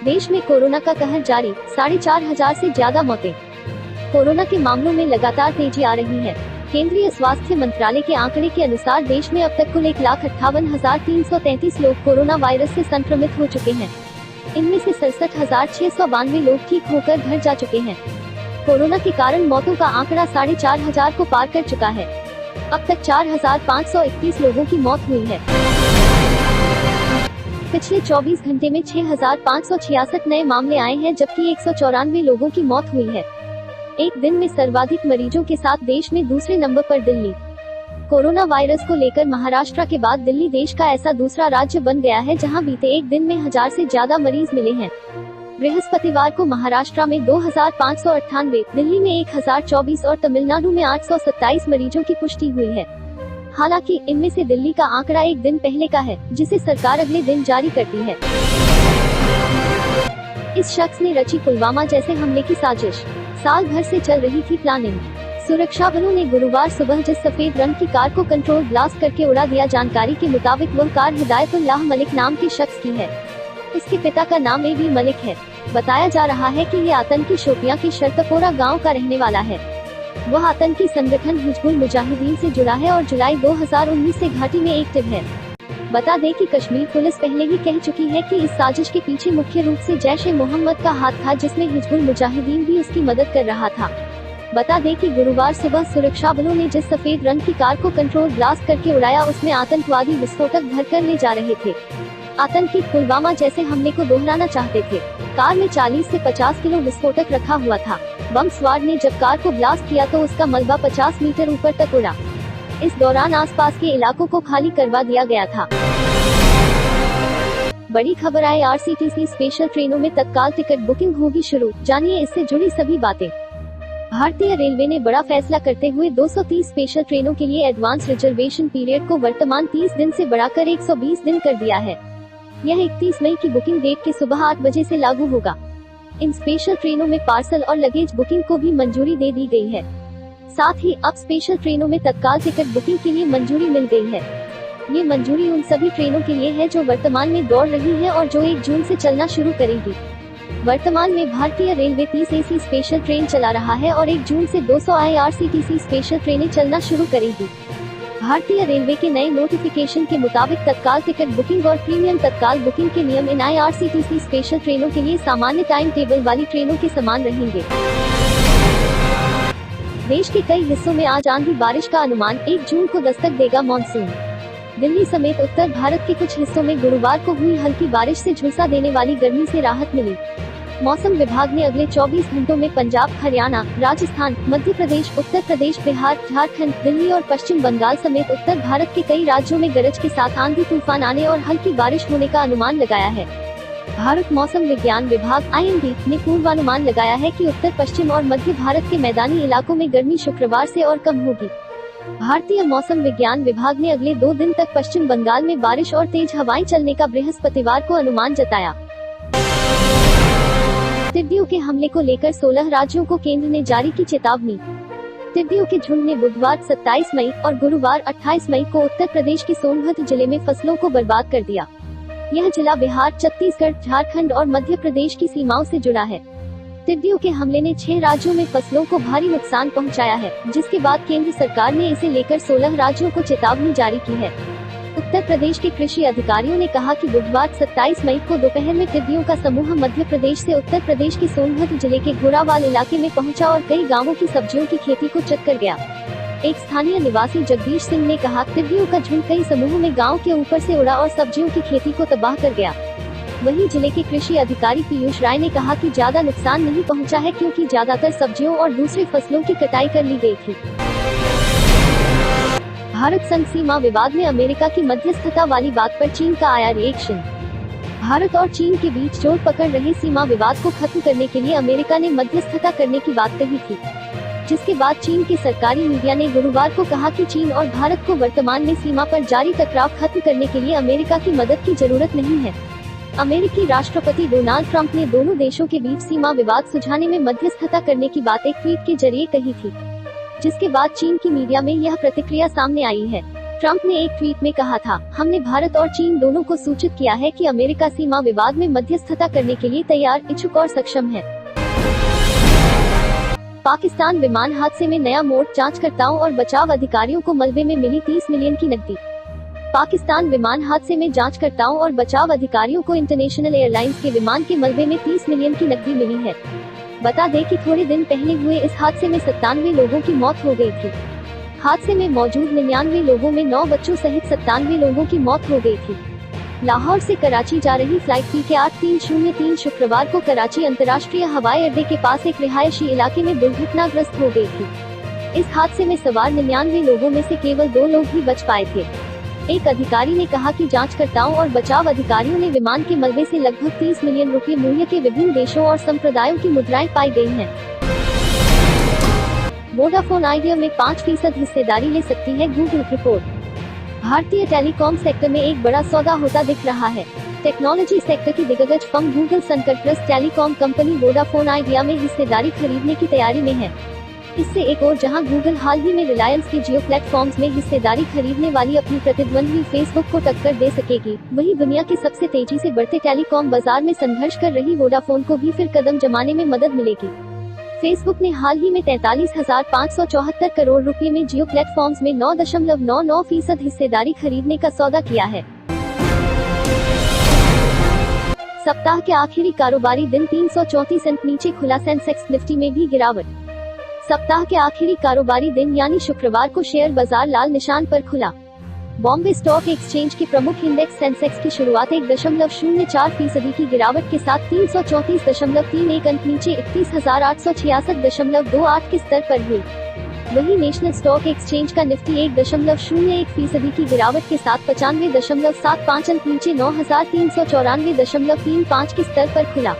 देश में कोरोना का कहर जारी, 4,500 से ज्यादा मौतें। कोरोना के मामलों में लगातार तेजी आ रही है। केंद्रीय स्वास्थ्य मंत्रालय के आंकड़े के अनुसार देश में अब तक कुल 1,58,333 लोग कोरोना वायरस से संक्रमित हो चुके हैं। इनमें से 67,692 लोग ठीक होकर घर जा चुके हैं। कोरोना के कारण मौतों का आंकड़ा 4,500 को पार कर चुका है। अब तक 4,531 लोगों की मौत हुई है। पिछले 24 घंटे में 6,566 नए मामले आए हैं, जबकि 194 लोगों की मौत हुई है। एक दिन में सर्वाधिक मरीजों के साथ देश में दूसरे नंबर पर दिल्ली। कोरोना वायरस को लेकर महाराष्ट्र के बाद दिल्ली देश का ऐसा दूसरा राज्य बन गया है जहां बीते एक दिन में 1000 से ज्यादा मरीज मिले हैं। बृहस्पतिवार को महाराष्ट्र में 2,598, दिल्ली में 1,024 और तमिलनाडु में 827 मरीजों की पुष्टि हुई है। हालांकि इनमें से दिल्ली का आंकड़ा एक दिन पहले का है, जिसे सरकार अगले दिन जारी करती है। इस शख्स ने रची पुलवामा जैसे हमले की साजिश। साल भर से चल रही थी प्लानिंग। सुरक्षा बलों ने गुरुवार सुबह जिस सफेद रंग की कार को कंट्रोल ब्लास्ट करके उड़ा दिया, जानकारी के मुताबिक वह कार हिदायतुल्लाह मलिक नाम के शख्स की है। इसके पिता का नाम एबी मलिक है। बताया जा रहा है कि ये आतंकी शोपियां के शर्तपोरा गांव का रहने वाला है। वह आतंकी संगठन हिजबुल मुजाहिदीन से जुड़ा है और जुलाई 2019 से घाटी में एक्टिव है। बता दें कि कश्मीर पुलिस पहले ही कह चुकी है कि इस साजिश के पीछे मुख्य रूप से जैश-ए-मोहम्मद का हाथ था, जिसमें हिजबुल मुजाहिदीन भी उसकी मदद कर रहा था। बता दें कि गुरुवार सुबह सुरक्षा बलों ने जिस सफेद रंग की कार को कंट्रोल ब्लास्ट करके उड़ाया, उसमें आतंकवादी विस्फोटक भरकर ले जा रहे थे। आतंकी पुलवामा जैसे हमले को दोहराना चाहते थे। कार में 40 से 50 किलो विस्फोटक रखा हुआ था। बम स्क्वाड ने जब कार को ब्लास्ट किया तो उसका मलबा 50 मीटर ऊपर तक उड़ा। इस दौरान आसपास के इलाकों को खाली करवा दिया गया था। बड़ी खबर आए, आरसीटीसी स्पेशल ट्रेनों में तत्काल टिकट बुकिंग होगी शुरू। जानिए इससे जुड़ी सभी बातें। भारतीय रेलवे ने बड़ा फैसला करते हुए 230 स्पेशल ट्रेनों के लिए एडवांस रिजर्वेशन पीरियड को वर्तमान 30 दिन से बढ़ाकर 120 दिन कर दिया है। यह 31 मई की बुकिंग डेट के सुबह 8 बजे से लागू होगा। इन स्पेशल ट्रेनों में पार्सल और लगेज बुकिंग को भी मंजूरी दे दी गई है। साथ ही अब स्पेशल ट्रेनों में तत्काल टिकट बुकिंग के लिए मंजूरी मिल गई है। ये मंजूरी उन सभी ट्रेनों के लिए है जो वर्तमान में दौड़ रही है और जो 1 जून से चलना शुरू करेगी। वर्तमान में भारतीय रेलवे 30 एसी स्पेशल ट्रेन चला रहा है और 1 जून से 200 आईआरसीटीसी स्पेशल ट्रेनें चलना शुरू करेगी। भारतीय रेलवे के नए नोटिफिकेशन के मुताबिक तत्काल टिकट बुकिंग और प्रीमियम तत्काल बुकिंग के नियम इन आईआरसीटीसी स्पेशल ट्रेनों के लिए सामान्य टाइम टेबल वाली ट्रेनों के समान रहेंगे। देश के कई हिस्सों में आज आंधी बारिश का अनुमान, 1 जून को दस्तक देगा मॉनसून। दिल्ली समेत उत्तर भारत के कुछ हिस्सों में गुरुवार को हुई हल्की बारिश से झुलसा देने वाली गर्मी से राहत मिली। मौसम विभाग ने अगले 24 घंटों में पंजाब, हरियाणा, राजस्थान, मध्य प्रदेश, उत्तर प्रदेश, बिहार, झारखंड, दिल्ली और पश्चिम बंगाल समेत उत्तर भारत के कई राज्यों में गरज के साथ आंधी तूफान आने और हल्की बारिश होने का अनुमान लगाया है। भारत मौसम विज्ञान विभाग (IMD) ने पूर्वानुमान लगाया है कि उत्तर पश्चिम और मध्य भारत के मैदानी इलाकों में गर्मी शुक्रवार से और कम होगी। भारतीय मौसम विज्ञान विभाग ने अगले 2 दिन तक पश्चिम बंगाल में बारिश और तेज हवाएं चलने का बृहस्पतिवार को अनुमान जताया। टिड्डियों के हमले को लेकर 16 राज्यों को केंद्र ने जारी की चेतावनी। टिड्डियों के झुंड ने बुधवार 27 मई और गुरुवार 28 मई को उत्तर प्रदेश के सोनभद्र जिले में फसलों को बर्बाद कर दिया। यह जिला बिहार, छत्तीसगढ़, झारखंड और मध्य प्रदेश की सीमाओं से जुड़ा है। टिड्डियों के हमले ने 6 राज्यों में फसलों को भारी नुकसान पहुंचाया है, जिसके बाद केंद्र सरकार ने इसे लेकर 16 राज्यों को चेतावनी जारी की है। उत्तर प्रदेश के कृषि अधिकारियों ने कहा कि बुधवार 27 मई को दोपहर में टिड्डियों का समूह मध्य प्रदेश से उत्तर प्रदेश के सोनभद्र जिले के घोड़ावाल इलाके में पहुंचा और कई गांवों की सब्जियों की खेती को चट कर गया। एक स्थानीय निवासी जगदीश सिंह ने कहा, टिड्डियों का झुंड कई समूह में गांव के ऊपर से उड़ा और सब्जियों की खेती को तबाह कर गया। वहीं जिले के कृषि अधिकारी पीयूष राय ने कहा कि ज्यादा नुकसान नहीं पहुंचा है, क्योंकि ज्यादातर सब्जियों और दूसरी फसलों की कटाई कर ली गई थी। भारत संग सीमा विवाद में अमेरिका की मध्यस्थता वाली बात पर चीन का आया रिएक्शन। भारत और चीन के बीच जोर पकड़ रहे सीमा विवाद को खत्म करने के लिए अमेरिका ने मध्यस्थता करने की बात कही थी, जिसके बाद चीन के सरकारी मीडिया ने गुरुवार को कहा कि चीन और भारत को वर्तमान में सीमा पर जारी टकराव खत्म करने के लिए अमेरिका की मदद की जरूरत नहीं है। अमेरिकी राष्ट्रपति डोनाल्ड ट्रंप ने दोनों देशों के बीच सीमा विवाद सुलझाने में मध्यस्थता करने की बात एक ट्वीट के जरिए कही थी, जिसके बाद चीन की मीडिया में यह प्रतिक्रिया सामने आई है। ट्रंप ने एक ट्वीट में कहा था, हमने भारत और चीन दोनों को सूचित किया है कि अमेरिका सीमा विवाद में मध्यस्थता करने के लिए तैयार, इच्छुक और सक्षम है। पाकिस्तान विमान हादसे में नया मोड़, जांचकर्ताओं और बचाव अधिकारियों को मलबे में मिली 30 मिलियन की नकदी। पाकिस्तान विमान हादसे में जांचकर्ताओं और बचाव अधिकारियों को इंटरनेशनल एयरलाइंस के विमान के मलबे में 30 मिलियन की नकदी मिली है। बता दें कि थोड़े दिन पहले हुए इस हादसे में 97 लोगों की मौत हो गई थी। हादसे में मौजूद 99 लोगों में 9 बच्चों सहित 97 लोगों की मौत हो गई थी। लाहौर से कराची जा रही फ्लाइट PK 8303 शुक्रवार को कराची अंतर्राष्ट्रीय हवाई अड्डे के पास एक रिहायशी इलाके में दुर्घटनाग्रस्त हो गई थी। इस हादसे में सवार 99 लोगों में से केवल 2 लोग ही बच पाए थे। एक अधिकारी ने कहा कि जांचकर्ताओं और बचाव अधिकारियों ने विमान के मलबे से लगभग 30 मिलियन रुपए मूल्य के विभिन्न देशों और संप्रदायों की मुद्राएं पाई गई हैं। वोडाफोन आइडिया में 5% हिस्सेदारी ले सकती है गूगल, रिपोर्ट। भारतीय टेलीकॉम सेक्टर में एक बड़ा सौदा होता दिख रहा है। टेक्नोलॉजी सेक्टर की दिग्गज फर्म गूगल सनकरप्रस्त टेलीकॉम कंपनी वोडाफोन आइडिया में हिस्सेदारी खरीदने की तैयारी में है। इससे एक और जहां गूगल हाल ही में रिलायंस के जियो प्लेटफॉर्म्स में हिस्सेदारी खरीदने वाली अपनी प्रतिद्वंदी फेसबुक को टक्कर दे सकेगी, वहीं दुनिया के सबसे तेजी से बढ़ते टेलीकॉम बाजार में संघर्ष कर रही वोडाफोन को भी फिर कदम जमाने में मदद मिलेगी। फेसबुक ने हाल ही में 43,574 करोड़ रुपए में जियो प्लेटफॉर्म्स में 9.99% हिस्सेदारी खरीदने का सौदा किया है। सप्ताह के आखिरी कारोबारी दिन 334 अंक नीचे खुला, सेंसेक्स निफ्टी में भी गिरावट। सप्ताह के आखिरी कारोबारी दिन यानी शुक्रवार को शेयर बाजार लाल निशान पर खुला। बॉम्बे स्टॉक एक्सचेंज के प्रमुख इंडेक्स सेंसेक्स की शुरुआत 1.04% की गिरावट के साथ 334.31 अंक नीचे 31,866.28 के स्तर पर हुई। वहीं नेशनल स्टॉक एक्सचेंज का निफ्टी 1.01% की गिरावट के साथ 95.75 अंक नीचे 9,394.35 के स्तर पर खुला।